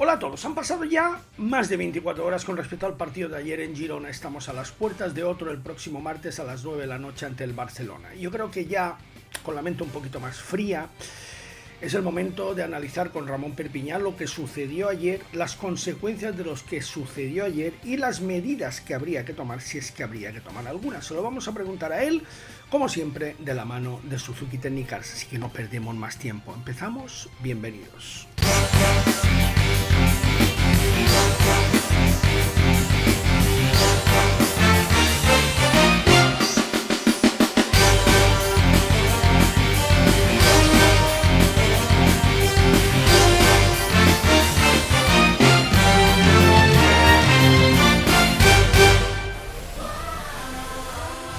Hola a todos, han pasado ya más de 24 horas con respecto al partido de ayer en Girona. Estamos a las puertas de otro el próximo martes a las 9 de la noche ante el Barcelona. Yo creo que ya, con la mente un poquito más fría, es el momento de analizar con Ramón Perpiñán lo que sucedió ayer, las consecuencias de lo que sucedió ayer y las medidas que habría que tomar, si es que habría que tomar algunas. Se lo vamos a preguntar a él, como siempre, de la mano de Suzuki Technicals, así que no perdemos más tiempo. Empezamos, bienvenidos.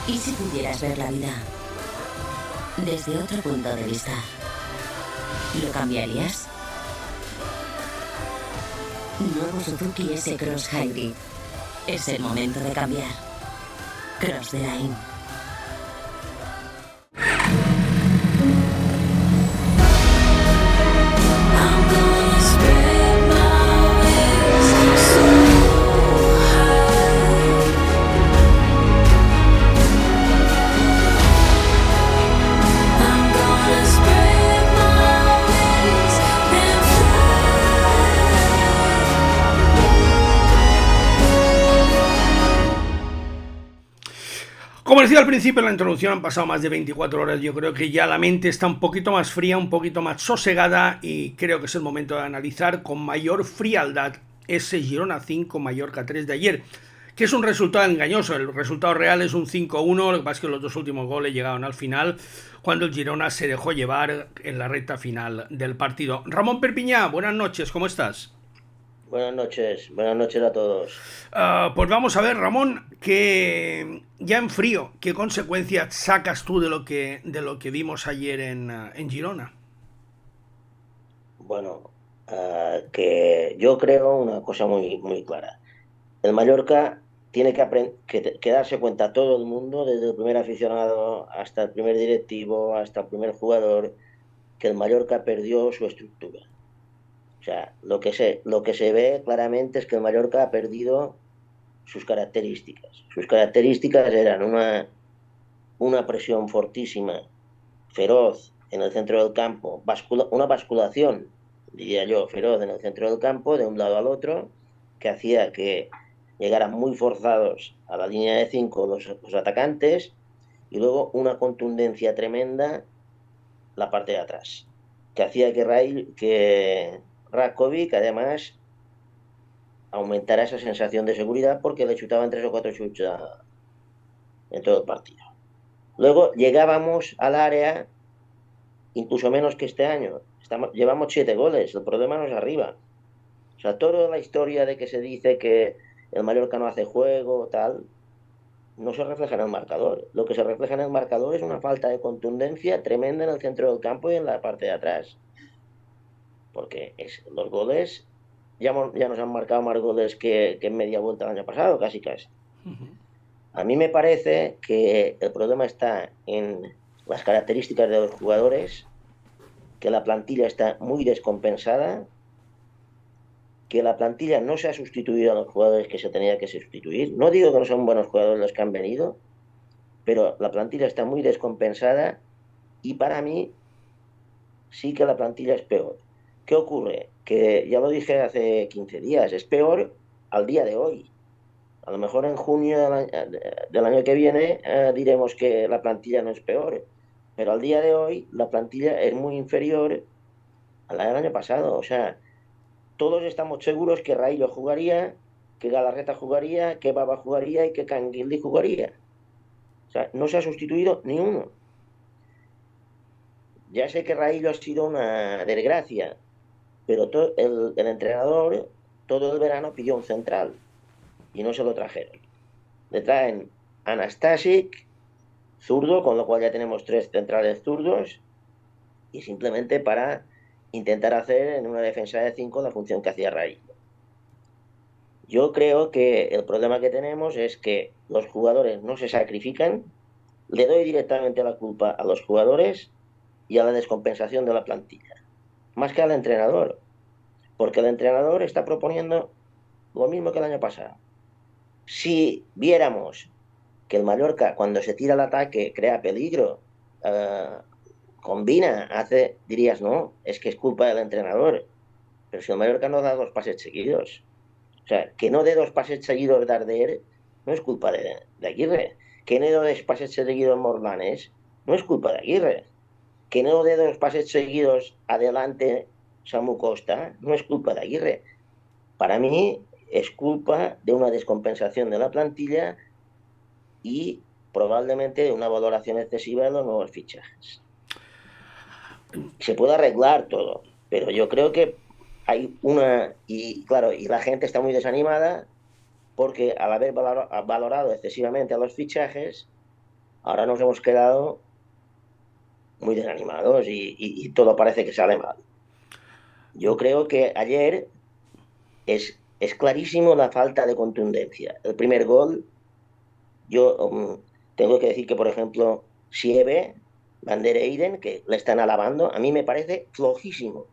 ¿Y si pudieras ver la vida desde otro punto de vista? ¿Lo cambiarías? Nuevo Suzuki S-Cross Hybrid. Es el momento de cambiar. Cross the Line. Como decía al principio en la introducción, han pasado más de 24 horas. Yo creo que ya la mente está un poquito más fría, un poquito más sosegada y creo que es el momento de analizar con mayor frialdad ese Girona 5, Mallorca 3 de ayer, que es un resultado engañoso. El resultado real es un 5-1, lo que pasa es que los dos últimos goles llegaron al final, cuando el Girona se dejó llevar en la recta final del partido. Ramón Perpiñán, buenas noches, ¿cómo estás? Buenas noches a todos. Pues vamos a ver, Ramón, que ya en frío, ¿qué consecuencias sacas tú de lo que vimos ayer en Girona? Bueno, que yo creo una cosa muy clara. El Mallorca tiene que darse cuenta todo el mundo, desde el primer aficionado hasta el primer directivo, hasta el primer jugador, que el Mallorca perdió su estructura. O sea, lo que se ve claramente es que el Mallorca ha perdido sus características. Sus características eran una presión fortísima, feroz en el centro del campo, una basculación, diría yo, feroz en el centro del campo, de un lado al otro, que hacía que llegaran muy forzados a la línea de 5 los atacantes, y luego una contundencia tremenda la parte de atrás, que hacía que Rakovic además aumentara esa sensación de seguridad porque le chutaban 3 o 4 chuts en todo el partido. Luego llegábamos al área incluso menos que este año. Llevamos 7 goles, el problema no es arriba. O sea, toda la historia de que se dice que el Mallorca no hace juego, tal, no se refleja en el marcador. Lo que se refleja en el marcador es una falta de contundencia tremenda en el centro del campo y en la parte de atrás. Porque los goles, ya nos han marcado más goles que en media vuelta el año pasado, casi casi. A mí me parece que el problema está en las características de los jugadores, que la plantilla está muy descompensada, que la plantilla no se ha sustituido a los jugadores que se tenía que sustituir. No digo que no son buenos jugadores los que han venido, pero la plantilla está muy descompensada y para mí sí que la plantilla es peor. ¿Qué ocurre? Que ya lo dije hace 15 días, es peor al día de hoy. A lo mejor en junio del año que viene diremos que la plantilla no es peor, pero al día de hoy la plantilla es muy inferior a la del año pasado. O sea, todos estamos seguros que Raillo jugaría, que Galarreta jugaría, que Baba jugaría y que Canguilí jugaría. O sea, no se ha sustituido ni uno. Ya sé que Raillo ha sido una desgracia, pero el entrenador todo el verano pidió un central y no se lo trajeron. Le traen Anastasic, zurdo, con lo cual ya tenemos 3 centrales zurdos, y simplemente para intentar hacer en una defensa de 5 la función que hacía Raillo. Yo creo que el problema que tenemos es que los jugadores no se sacrifican. Le doy directamente la culpa a los jugadores y a la descompensación de la plantilla, más que al entrenador. porque el entrenador está proponiendo lo mismo que el año pasado. Si viéramos que el Mallorca, cuando se tira al ataque, crea peligro, combina, dirías, no, es que es culpa del entrenador. Pero si el Mallorca no da 2 pases seguidos, o sea, que no dé 2 pases seguidos Darder no es culpa de Aguirre. Que no dé 2 pases seguidos Morlanes no es culpa de Aguirre. Que no dé 2 pases seguidos adelante Samu Costa no es culpa de Aguirre. Para mí es culpa de una descompensación de la plantilla y probablemente de una valoración excesiva de los nuevos fichajes. Se puede arreglar todo, pero yo creo que hay y claro, y la gente está muy desanimada porque al haber valorado excesivamente a los fichajes, ahora nos hemos quedado muy desanimados y todo parece que sale mal. Yo creo que ayer es clarísimo la falta de contundencia. El primer gol, yo tengo que decir que, por ejemplo, Sieve, Van der Eyden, que le están alabando, a mí me parece flojísimo,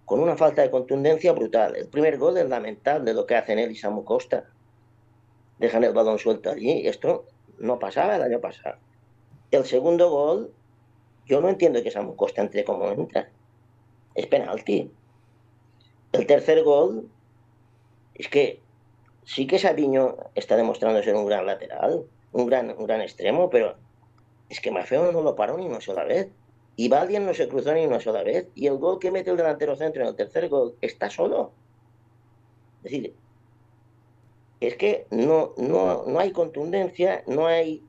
con una falta de contundencia brutal. El primer gol es lamentable lo que hacen él y Samu Costa. Dejan el balón suelto allí. Esto no pasaba el año pasado. El segundo gol, yo no entiendo que Samu Costa entre como entra. Es penalti. El tercer gol, es que sí que Sabiño está demostrando ser un gran lateral, un gran extremo, pero es que Maffeo no lo paró ni una sola vez. Y Baldien no se cruzó ni una sola vez. Y el gol que mete el delantero centro en el tercer gol está solo. Es decir, es que no hay contundencia, no hay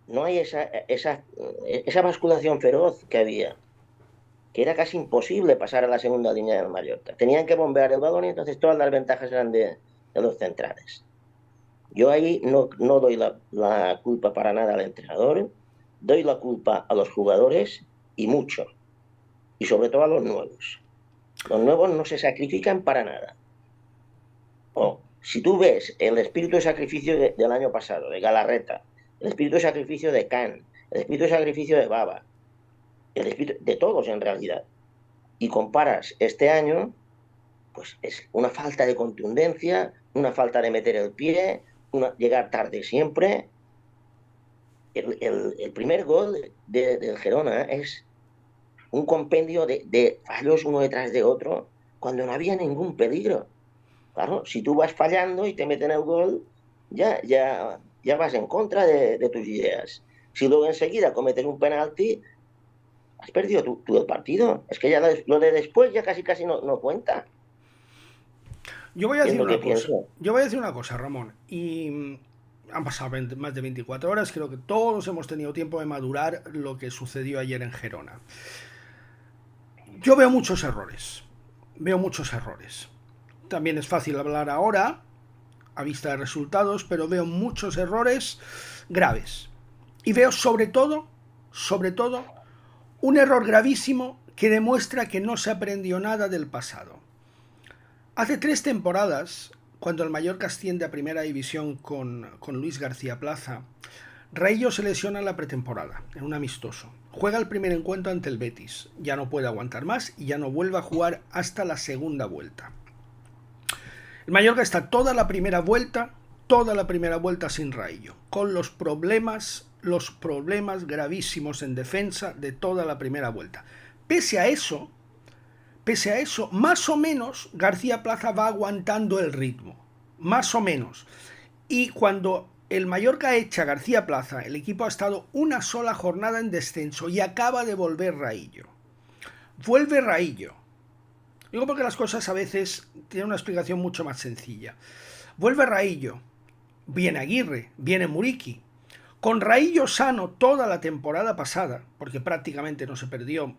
esa basculación feroz que había, que era casi imposible pasar a la segunda línea del Mallorca. Tenían que bombear el balón y entonces todas las ventajas eran de los centrales. Yo ahí no doy la culpa para nada al entrenador, doy la culpa a los jugadores y mucho, y sobre todo a los nuevos. Los nuevos no se sacrifican para nada. Si tú ves el espíritu de sacrificio del año pasado, de Galarreta, el espíritu de sacrificio de Can, el espíritu de sacrificio de Baba, el espíritu de todos en realidad, y comparas este año, pues es una falta de contundencia, una falta de meter el pie, llegar tarde siempre. El primer gol del Girona es un compendio de fallos uno detrás de otro cuando no había ningún peligro. Claro, si tú vas fallando y te meten el gol, ya vas en contra de tus ideas. Si luego enseguida cometes un penalti, has perdido tú el partido. Es que ya lo de después ya casi no cuenta. Yo voy a decir una cosa, Ramón, y han pasado más de 24 horas, creo que todos hemos tenido tiempo de madurar lo que sucedió ayer en Gerona. Yo veo muchos errores. También es fácil hablar ahora, a vista de resultados, pero veo muchos errores graves. Y veo sobre todo, un error gravísimo que demuestra que no se aprendió nada del pasado. Hace 3 temporadas, cuando el Mallorca asciende a Primera División con Luis García Plaza, Raillo se lesiona en la pretemporada, en un amistoso. Juega el primer encuentro ante el Betis, ya no puede aguantar más y ya no vuelve a jugar hasta la segunda vuelta. El Mallorca está toda la primera vuelta sin Raillo, con los problemas gravísimos en defensa de toda la primera vuelta. Pese a eso, más o menos García Plaza va aguantando el ritmo, más o menos. Y cuando el Mallorca echa a García Plaza, el equipo ha estado una sola jornada en descenso y acaba de volver Raillo. Vuelve Raillo. Digo porque las cosas a veces tienen una explicación mucho más sencilla. Vuelve Raillo, viene Aguirre, viene Muriqui. Con Raillo sano toda la temporada pasada, porque prácticamente no se perdió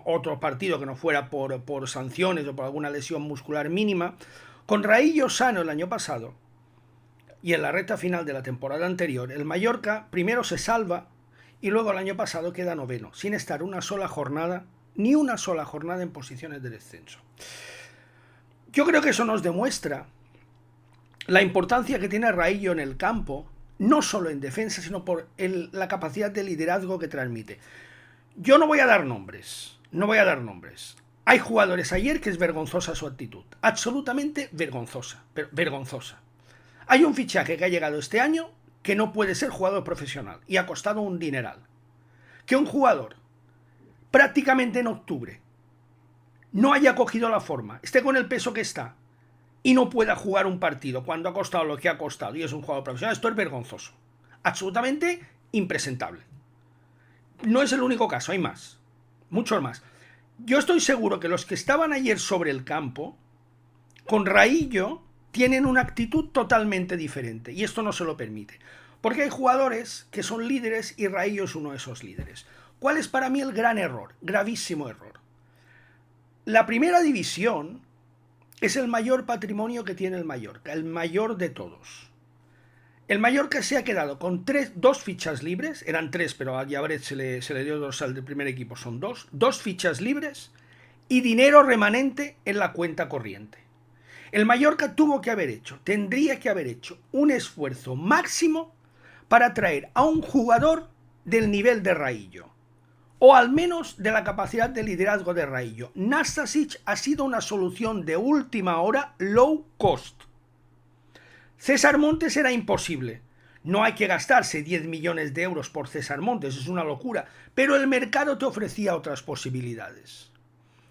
otro partido que no fuera por sanciones o por alguna lesión muscular mínima, con Raillo sano el año pasado y en la recta final de la temporada anterior, el Mallorca primero se salva y luego el año pasado queda noveno, sin estar ni una sola jornada en posiciones de descenso. Yo creo que eso nos demuestra la importancia que tiene Raillo en el campo, no solo en defensa, sino por la capacidad de liderazgo que transmite. Yo no voy a dar nombres. Hay jugadores ayer que es vergonzosa su actitud, absolutamente vergonzosa, vergonzosa. Hay un fichaje que ha llegado este año que no puede ser jugador profesional y ha costado un dineral. Que un jugador prácticamente en octubre no haya cogido la forma, esté con el peso que está y no pueda jugar un partido cuando ha costado lo que ha costado y es un jugador profesional, esto es vergonzoso, absolutamente impresentable. No es el único caso, hay más, muchos más. Yo estoy seguro que los que estaban ayer sobre el campo, con Raillo, tienen una actitud totalmente diferente y esto no se lo permite. Porque hay jugadores que son líderes y Raillo es uno de esos líderes. ¿Cuál es para mí el gran error? Gravísimo error. La primera división es el mayor patrimonio que tiene el Mallorca, el mayor de todos. El Mallorca se ha quedado con dos fichas libres, eran tres, pero a Llabret se le dio dos al del primer equipo, son dos fichas libres y dinero remanente en la cuenta corriente. El Mallorca tendría que haber hecho un esfuerzo máximo para traer a un jugador del nivel de Raillo, o al menos de la capacidad de liderazgo de Raillo. Nastasic ha sido una solución de última hora low cost. César Montes era imposible. No hay que gastarse 10 millones de euros por César Montes, es una locura, pero el mercado te ofrecía otras posibilidades.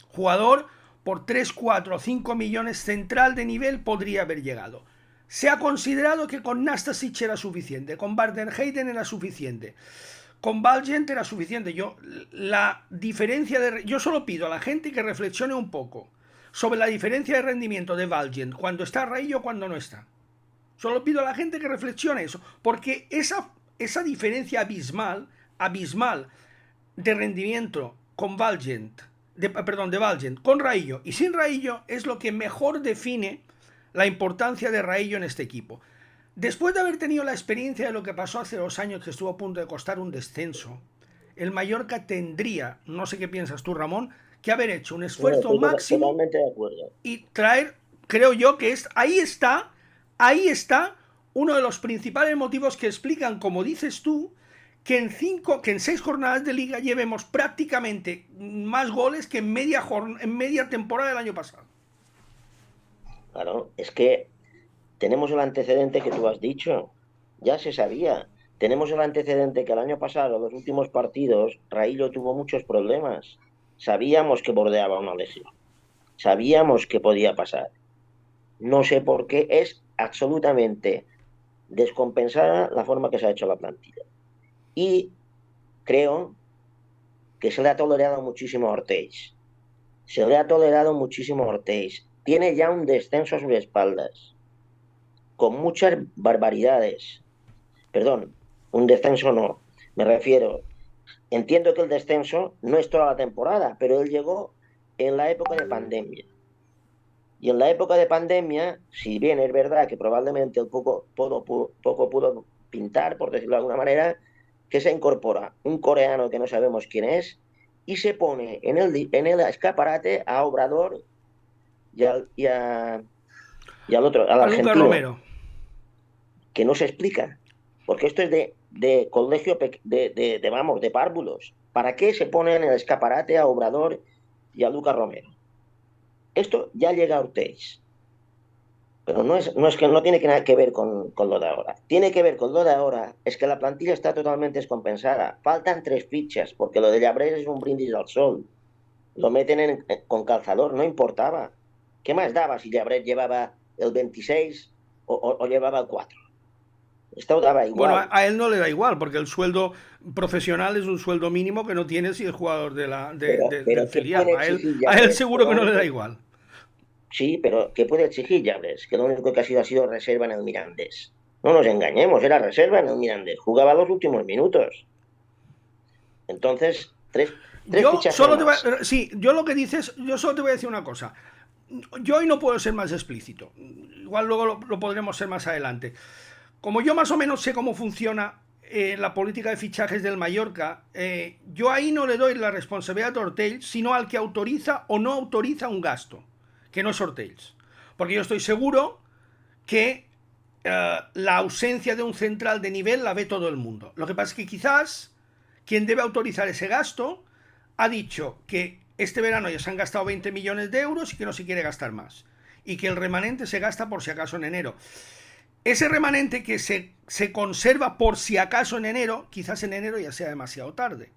Jugador por 3, 4 o 5 millones central de nivel podría haber llegado. Se ha considerado que con Nastasic era suficiente, con Bardenheiden era suficiente, con Valgent era suficiente. Yo solo pido a la gente que reflexione un poco sobre la diferencia de rendimiento de Valgent cuando está Raillo o cuando no está. Solo pido a la gente que reflexione eso, porque esa diferencia abismal de rendimiento con Valgent, de Valgent con Raillo y sin Raillo es lo que mejor define la importancia de Raillo en este equipo. Después de haber tenido la experiencia de lo que pasó hace 2 años, que estuvo a punto de costar un descenso, el Mallorca tendría, no sé qué piensas tú, Ramón, que haber hecho un esfuerzo máximo y traer, creo yo que ahí está uno de los principales motivos que explican, como dices tú, que en 6 jornadas de liga llevemos prácticamente más goles que en media temporada del año pasado. Claro, es que tenemos el antecedente que tú has dicho, ya se sabía. Tenemos el antecedente que el año pasado, en los últimos partidos, Raillo tuvo muchos problemas. Sabíamos que bordeaba una lesión, sabíamos que podía pasar. No sé por qué es absolutamente descompensada la forma que se ha hecho la plantilla. Y creo que se le ha tolerado muchísimo a Ortiz. Tiene ya un descenso a sus espaldas, con muchas barbaridades. Perdón, un descenso no. Me refiero, entiendo que el descenso no es toda la temporada, pero él llegó en la época de pandemia. Y en la época de pandemia, si bien es verdad que probablemente poco pudo pintar, por decirlo de alguna manera, que se incorpora un coreano que no sabemos quién es y se pone en el escaparate a Obrador y al argentino, Romero, que no se explica, porque esto es de colegio de párvulos. ¿Para qué se pone en el escaparate a Obrador y a Lucas Romero? Esto ya llega a Ortiz. Pero no es que no tiene nada que ver con lo de ahora. Tiene que ver con lo de ahora, es que la plantilla está totalmente descompensada. Faltan 3 fichas, porque lo de Llabret es un brindis al sol. Lo meten con calzador, no importaba. ¿Qué más daba si Llabret llevaba el 26 o llevaba el 4? Esto daba igual. Bueno, a él no le da igual, porque el sueldo profesional es un sueldo mínimo que no tiene si es jugador del filial. A él seguro que no le da igual. Sí, pero ¿qué puede exigir Llabret? Que lo único que ha sido reserva en el Mirandés. No nos engañemos, era reserva en el Mirandés. Jugaba los últimos minutos. Entonces, tres fichas más. Yo lo que dices, yo solo te voy a decir una cosa. Yo hoy no puedo ser más explícito. Igual luego lo podremos ser más adelante. Como yo más o menos sé cómo funciona la política de fichajes del Mallorca, yo ahí no le doy la responsabilidad a Ortiz, sino al que autoriza o no autoriza un gasto, que no es Ortiz. Porque yo estoy seguro que la ausencia de un central de nivel la ve todo el mundo. Lo que pasa es que quizás quien debe autorizar ese gasto ha dicho que este verano ya se han gastado 20 millones de euros y que no se quiere gastar más. Y que el remanente se gasta por si acaso en enero. Ese remanente que se conserva por si acaso en enero, quizás en enero ya sea demasiado tarde.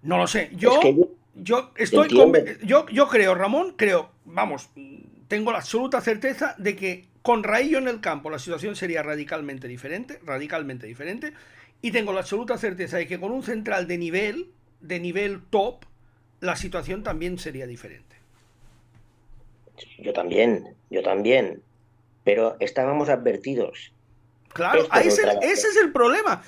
No lo sé. Es que Yo estoy yo creo, Ramón, vamos, tengo la absoluta certeza de que con Raillo en el campo la situación sería radicalmente diferente, y tengo la absoluta certeza de que con un central de nivel top, la situación también sería diferente. Yo también, pero estábamos advertidos. Claro, ese es el problema.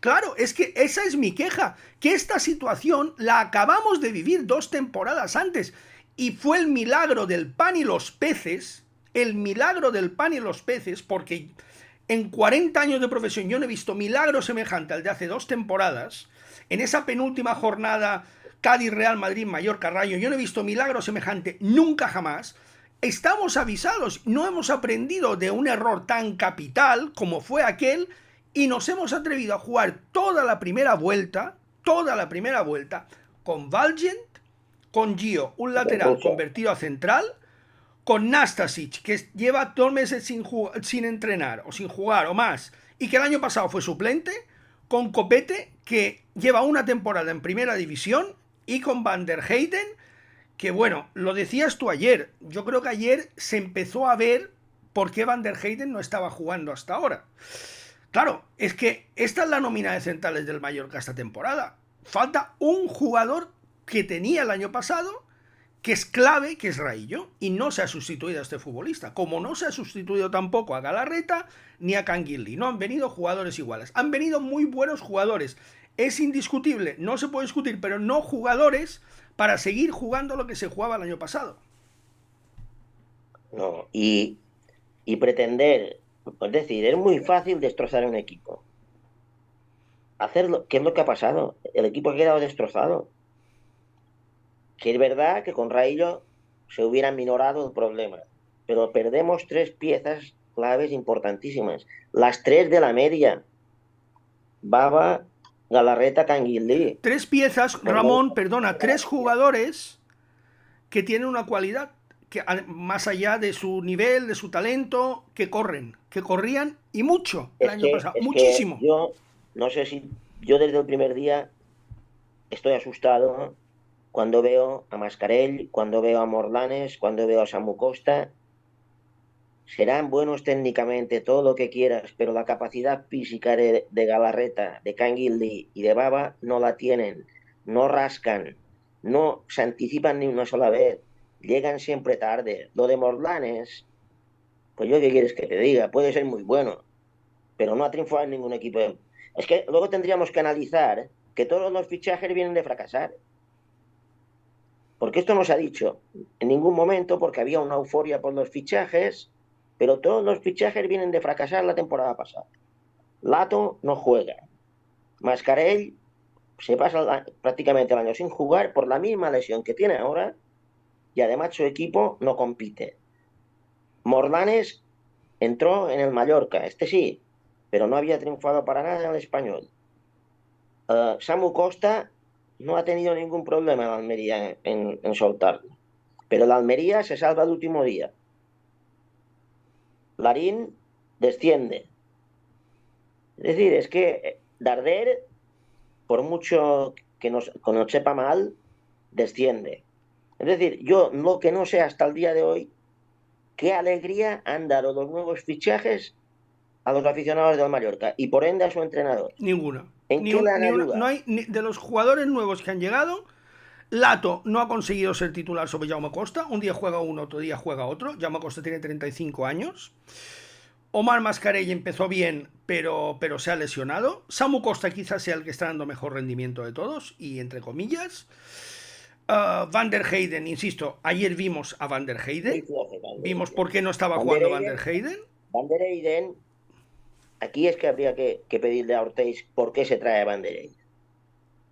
Claro, es que esa es mi queja. Que esta situación la acabamos de vivir 2 temporadas antes. Y fue el milagro del pan y los peces. El milagro del pan y los peces, porque en 40 años de profesión yo no he visto milagro semejante al de hace 2 temporadas. En esa penúltima jornada, Cádiz, Real Madrid, Mallorca, Rayo, yo no he visto milagro semejante nunca jamás. Estamos avisados, no hemos aprendido de un error tan capital como fue aquel y nos hemos atrevido a jugar toda la primera vuelta, con Valgent, con Gio, un lateral convertido a central, con Nastasic, que lleva 2 meses sin entrenar o sin jugar o más, y que el año pasado fue suplente, con Copete, que lleva una temporada en primera división, y con Van der Heyden, que bueno, lo decías tú ayer, yo creo que ayer se empezó a ver por qué Van der Heyden no estaba jugando hasta ahora. Claro, es que esta es la nómina de centrales del Mallorca esta temporada. Falta un jugador que tenía el año pasado, que es clave, que es Raillo, y no se ha sustituido a este futbolista, como no se ha sustituido tampoco a Galarreta ni a Canguilí. No han venido jugadores iguales, han venido muy buenos jugadores. Es indiscutible, no se puede discutir, pero no jugadores para seguir jugando lo que se jugaba el año pasado. No, y pretender, es decir, es muy fácil destrozar un equipo. Hacerlo, ¿qué es lo que ha pasado? El equipo ha quedado destrozado. Que es verdad que con Raillo se hubiera minorado el problema, pero perdemos 3 piezas claves importantísimas. Las 3 de la media. Baba, Galarreta, Canguilí. 3 piezas, Ramón, perdona, 3 jugadores que tienen una cualidad, que más allá de su nivel, de su talento, que corrían y mucho el año pasado, muchísimo. Yo no sé si yo desde el primer día estoy asustado cuando veo a Mascarell, cuando veo a Morlanes, cuando veo a Samu Costa. Serán buenos técnicamente, todo lo que quieras, pero la capacidad física de Galarreta, de Canguilí y de Baba no la tienen. No rascan, no se anticipan ni una sola vez, llegan siempre tarde. Lo de Morlanes, pues yo qué quieres que te diga, puede ser muy bueno, pero no ha triunfado en ningún equipo. Es que luego tendríamos que analizar que todos los fichajes vienen de fracasar. Porque esto no se ha dicho en ningún momento, porque había una euforia por los fichajes, pero todos los fichajes vienen de fracasar la temporada pasada. Lato no juega. Mascarell se pasa prácticamente el año sin jugar por la misma lesión que tiene ahora, y además su equipo no compite. Morlanes entró en el Mallorca, este sí, pero no había triunfado para nada en el Español. Samu Costa no ha tenido ningún problema en Almería en soltarlo, pero el Almería se salva el último día. Larín desciende. Es decir, es que Darder, por mucho que nos sepa mal, desciende. Es decir, yo lo que no sé hasta el día de hoy, qué alegría han dado los nuevos fichajes a los aficionados del Mallorca y por ende a su entrenador. Ninguna. No hay, de los jugadores nuevos que han llegado, Lato no ha conseguido ser titular sobre Jaume Costa. Un día juega uno, otro día juega otro. Jaume Costa tiene 35 años. Omar Mascarell empezó bien, pero se ha lesionado. Samu Costa quizás sea el que está dando mejor rendimiento de todos, y entre comillas. Van der Heyden, insisto, ayer vimos a Van der Heyden. Vimos por qué no estaba jugando Van der Heyden. Van der Heyden, aquí es que habría que pedirle a Ortiz por qué se trae a Van der Heyden.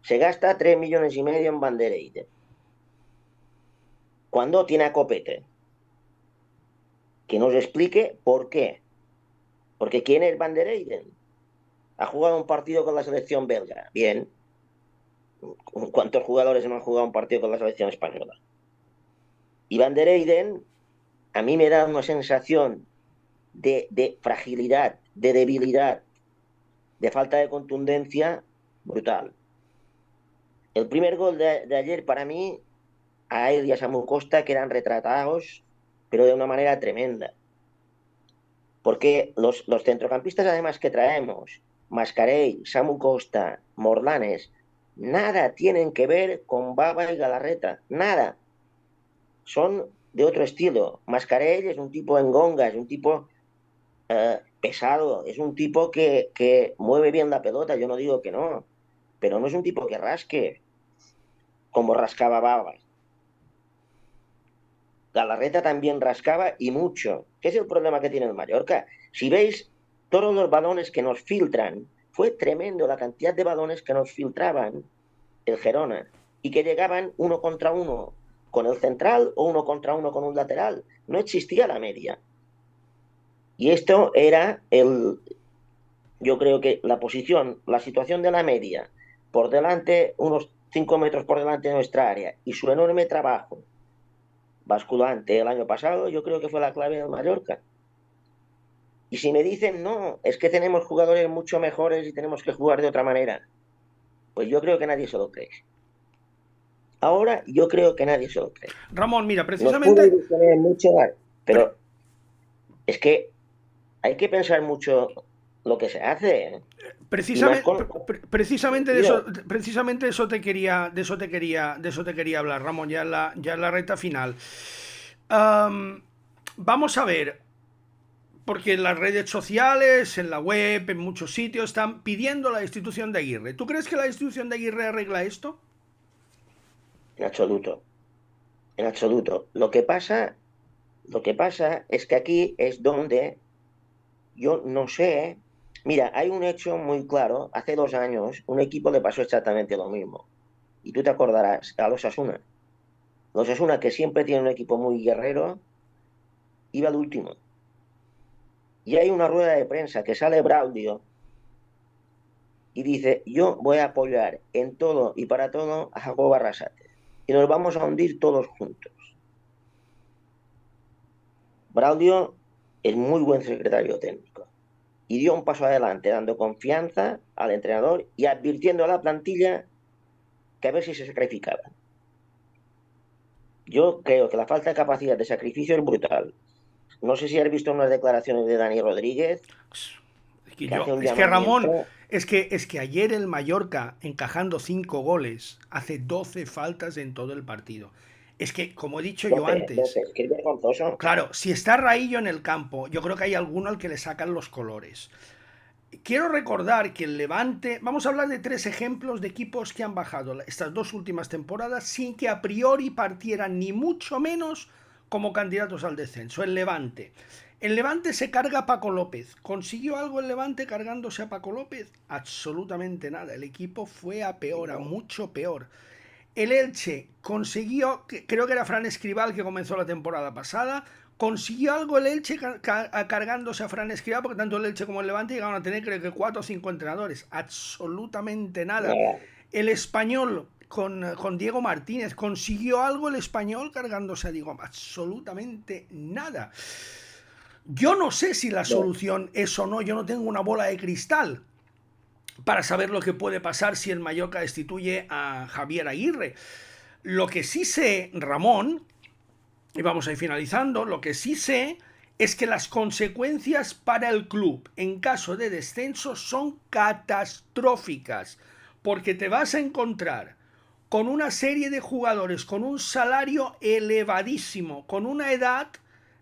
Se gasta 3,5 millones en Van der Heyden. Cuando tiene a Copete. Que nos explique por qué. Porque ¿quién es Van der Heyden? Ha jugado un partido con la selección belga. Bien. ¿Cuántos jugadores no han jugado un partido con la selección española? Y Van der Eyden a mí me da una sensación de fragilidad, de debilidad, de falta de contundencia brutal. El primer gol de ayer para mí, a él y a Samu Costa quedan retratados, pero de una manera tremenda. Porque los centrocampistas además que traemos, Mascarell, Samu Costa, Morlanes, nada tienen que ver con Baba y Galarreta, nada. Son de otro estilo. Mascarell es un tipo engonga, es un tipo pesado, es un tipo que mueve bien la pelota, yo no digo que no, pero no es un tipo que rasque como rascaba Baba. Galarreta también rascaba y mucho. ¿Qué es el problema que tiene el Mallorca? Si veis todos los balones que nos filtran, fue tremendo la cantidad de balones que nos filtraban el Gerona y que llegaban uno contra uno con el central o uno contra uno con un lateral. No existía la media. Y esto era yo creo que la posición, la situación de la media por delante, unos 5 metros por delante de nuestra área y su enorme trabajo basculante el año pasado, yo creo que fue la clave del Mallorca. Y si me dicen, no, es que tenemos jugadores mucho mejores y tenemos que jugar de otra manera, pues yo creo que nadie se lo cree. Ahora yo creo que nadie se lo cree. Ramón, mira, Nos puede precisamente... tener mucho, pre- pero es que hay que pensar mucho lo que se hace, ¿eh? Y más Precisamente, con precisamente de eso te quería hablar, Ramón, ya en la recta final. Am, Vamos a ver, porque en las redes sociales, en la web, en muchos sitios, están pidiendo la destitución de Aguirre. ¿Tú crees que la destitución de Aguirre arregla esto? en absoluto, en absoluto. Lo que pasa es que aquí es donde yo no sé. Mira, hay un hecho muy claro. Hace 2 años, un equipo le pasó exactamente lo mismo. Y tú te acordarás, a los Asuna. Los Asuna, que siempre tiene un equipo muy guerrero, iba al último. Y hay una rueda de prensa que sale Braulio y dice, yo voy a apoyar en todo y para todo a Jacobo Arrasate. Y nos vamos a hundir todos juntos. Braulio es muy buen secretario técnico. Y dio un paso adelante, dando confianza al entrenador y advirtiendo a la plantilla que a ver si se sacrificaban. Yo creo que la falta de capacidad de sacrificio es brutal. No sé si has visto unas declaraciones de Dani Rodríguez que hace un Es que Ramón, llamamiento. es que ayer el Mallorca, encajando 5 goles, hace 12 faltas en todo el partido. Es que, como he dicho yo 12, antes, 12, es que es vergonzoso. claro, si está Raillo en el campo, yo creo que hay alguno al que le sacan los colores. Quiero recordar que el Levante, vamos a hablar de 3 ejemplos de equipos que han bajado estas 2 últimas temporadas sin que a priori partieran ni mucho menos como candidatos al descenso. El Levante. El Levante se carga a Paco López. ¿Consiguió algo el Levante cargándose a Paco López? Absolutamente nada. El equipo fue a peor, a No, mucho peor. El Elche consiguió, creo que era Fran Escribal que comenzó la temporada pasada, consiguió algo el Elche cargándose a Fran Escribal, porque tanto el Elche como el Levante llegaron a tener creo que 4 o 5 entrenadores. Absolutamente nada. nada. El Español con Diego Martínez, ¿consiguió algo el Español cargándose a Diego? Absolutamente nada. Yo no sé si la No, solución es o no, yo no tengo una bola de cristal para saber lo que puede pasar si el Mallorca destituye a Javier Aguirre. Lo que sí sé, Ramón, y vamos a ir finalizando, lo que sí sé es que las consecuencias para el club en caso de descenso son catastróficas, porque te vas a encontrar con una serie de jugadores con un salario elevadísimo, con una edad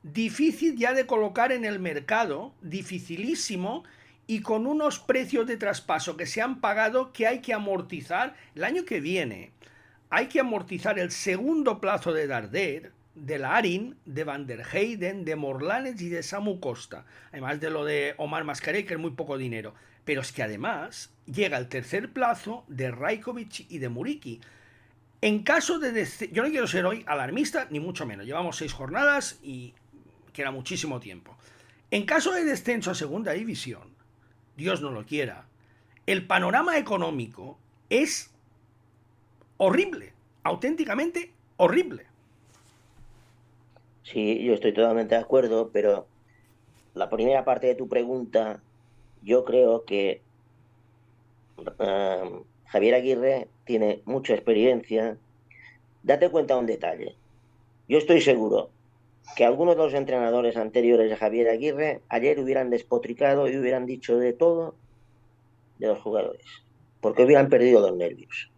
difícil ya de colocar en el mercado, dificilísimo, y con unos precios de traspaso que se han pagado que hay que amortizar el año que viene. Hay que amortizar el segundo plazo de Darder, de Larin, de Van der Heyden, de Morlanes y de Samu Costa. Además de lo de Omar Mascarell, que es muy poco dinero. Pero es que además llega el tercer plazo de Rajkovic y de Muriqui. En caso de... Yo no quiero ser hoy alarmista, ni mucho menos. Llevamos 6 jornadas y queda muchísimo tiempo. En caso de descenso a segunda división, Dios no lo quiera, el panorama económico es horrible, auténticamente horrible. Sí, yo estoy totalmente de acuerdo, pero la primera parte de tu pregunta, yo creo que Javier Aguirre tiene mucha experiencia. Date cuenta de un detalle. Yo estoy seguro que algunos de los entrenadores anteriores de Javier Aguirre ayer hubieran despotricado y hubieran dicho de todo de los jugadores, porque hubieran perdido los nervios.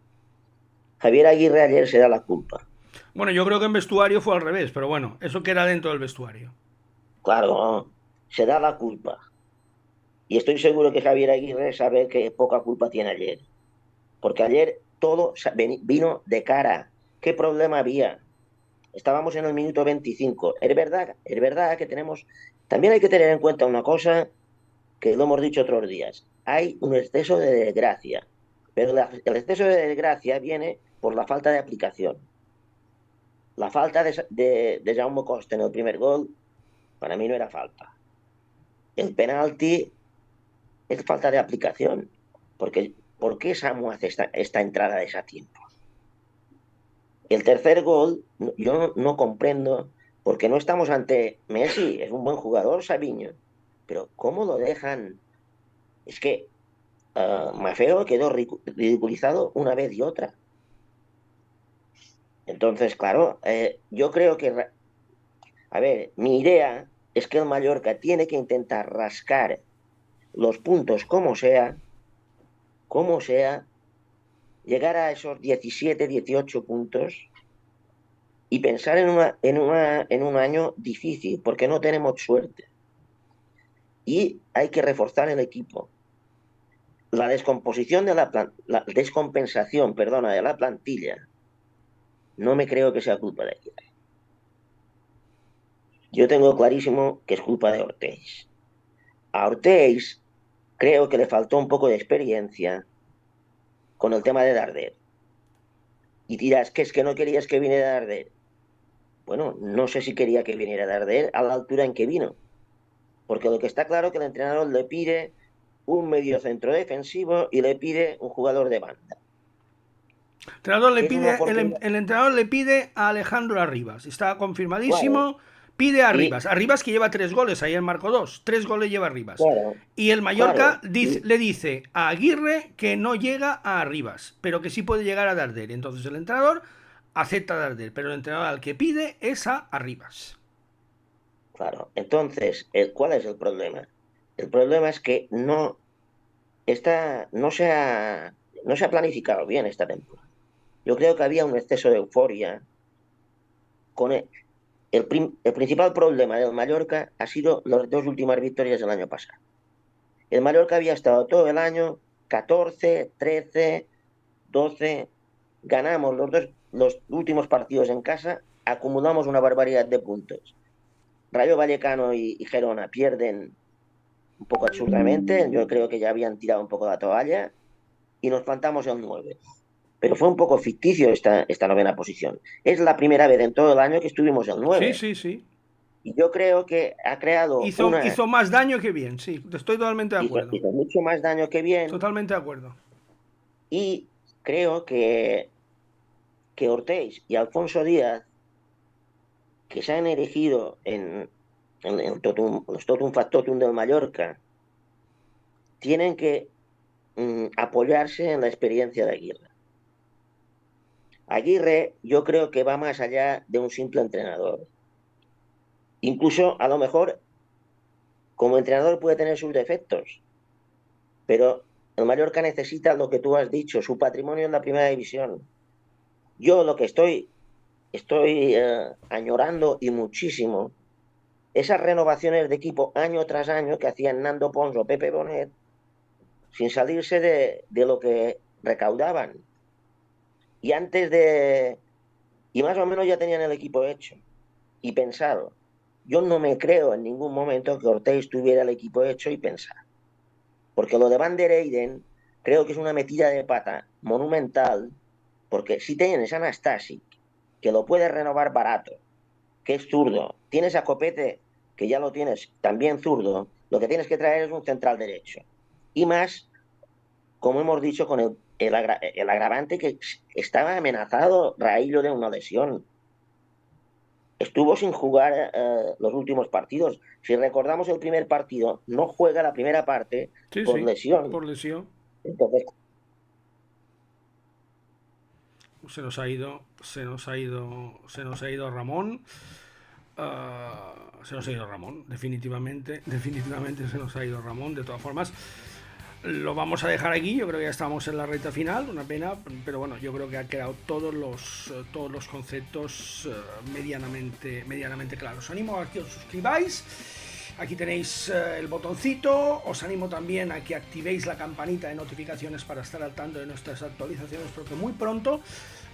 Javier Aguirre ayer se da la culpa. Bueno, yo creo que en vestuario fue al revés, pero bueno, eso queda dentro del vestuario. Claro, ¿no? Se da la culpa. Y estoy seguro que Javier Aguirre sabe que poca culpa tiene ayer, porque ayer todo vino de cara. ¿Qué problema había? Estábamos en el minuto 25. Es verdad que tenemos... También hay que tener en cuenta una cosa que lo hemos dicho otros días. Hay un exceso de desgracia, pero el exceso de desgracia viene por la falta de aplicación. La falta de Jaume Costa en el primer gol, para mí no era falta. El penalti es falta de aplicación, porque ¿por qué Samu hace esta entrada de ese tiempo? El tercer gol, yo no comprendo, porque no estamos ante Messi, es un buen jugador, Sabiño, pero ¿cómo lo dejan? Es que Mafeo quedó ridiculizado una vez y otra. Entonces, claro, yo creo que, a ver, mi idea es que el Mallorca tiene que intentar rascar los puntos como sea, llegar a esos 17, 18 puntos y pensar en un año difícil, porque no tenemos suerte. Y hay que reforzar el equipo. La descomposición la descompensación, perdona, de la plantilla, no me creo que sea culpa de ella. Yo tengo clarísimo que es culpa de Ortiz. A Ortiz creo que le faltó un poco de experiencia con el tema de Darder. Y dirás que es que no querías que viniera Darder. Bueno, no sé si quería que viniera Darder a la altura en que vino. Porque lo que está claro es que el entrenador le pide un medio centro defensivo y le pide un jugador de banda. Es una oportunidad. El entrenador le pide a Alejandro Arribas. Está Claro, confirmadísimo. Pide a y Arribas. Arribas que lleva 3 goles. Ayer marcó 2. 3 goles lleva Arribas. claro, Y el claro. Mallorca le dice a Aguirre que no llega a Arribas, pero que sí puede llegar a Darder. Entonces el entrenador acepta a Darder, pero el entrenador al que pide es a Arribas. Claro. Entonces, ¿cuál es el problema? El problema es que no se ha planificado bien esta temporada. Yo creo que había un exceso de euforia. Con el principal problema del Mallorca ha sido las dos últimas victorias del año pasado. El Mallorca había estado todo el año 14, 13, 12. Ganamos los últimos partidos en casa, acumulamos una barbaridad de puntos. Rayo Vallecano y Gerona pierden un poco absurdamente. Yo creo que ya habían tirado un poco la toalla y nos plantamos en 9. Pero fue un poco ficticio esta novena posición. Es la primera vez en todo el año que estuvimos en Sí, 9. sí, sí. Y yo creo que ha creado Hizo más daño que bien, sí. Estoy totalmente de acuerdo. hizo mucho más daño que bien. Totalmente de acuerdo. Y creo que Ortiz y Alfonso Díaz, que se han elegido en los totum factotum del Mallorca, tienen que apoyarse en la experiencia de Aguirre. Aguirre yo creo que va más allá de un simple entrenador. Incluso a lo mejor como entrenador puede tener sus defectos, pero el Mallorca necesita lo que tú has dicho, su patrimonio en la primera división. Yo lo que estoy añorando y muchísimo esas renovaciones de equipo año tras año que hacían Nando Pons o Pepe Bonet sin salirse de lo que recaudaban. Y y más o menos ya tenían el equipo hecho y pensado. Yo no me creo en ningún momento que Ortiz tuviera el equipo hecho y pensado. Porque lo de Van der Eyden creo que es una metida de pata monumental, porque si tienes a Anastasi, que lo puedes renovar barato, que es zurdo, tienes a Copete, que ya lo tienes también zurdo, lo que tienes que traer es un central derecho. Y más, como hemos dicho, el agravante que estaba amenazado Raillo de una lesión. Estuvo sin jugar los últimos partidos. Si recordamos el primer partido, no juega la primera parte Sí, por sí, lesión. por lesión. Entonces, Se nos ha ido Ramón. Se nos ha ido Ramón, definitivamente se nos ha ido Ramón. De todas formas, lo vamos a dejar aquí. Yo creo que ya estamos en la recta final, una pena, pero bueno, yo creo que ha quedado todos los conceptos medianamente claros. Os animo a que os suscribáis. Aquí tenéis el botoncito. Os animo también a que activéis la campanita de notificaciones para estar al tanto de nuestras actualizaciones, porque muy pronto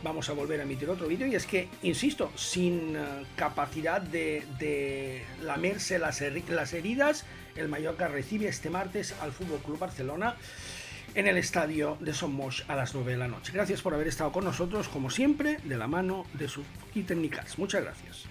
vamos a volver a emitir otro vídeo. Y es que, insisto, sin capacidad de lamerse las heridas, el Mallorca recibe este martes al FC Barcelona en el estadio de Son Moix a las 9 de la noche. Gracias por haber estado con nosotros, como siempre, de la mano de Suzuki Técnicas. Muchas gracias.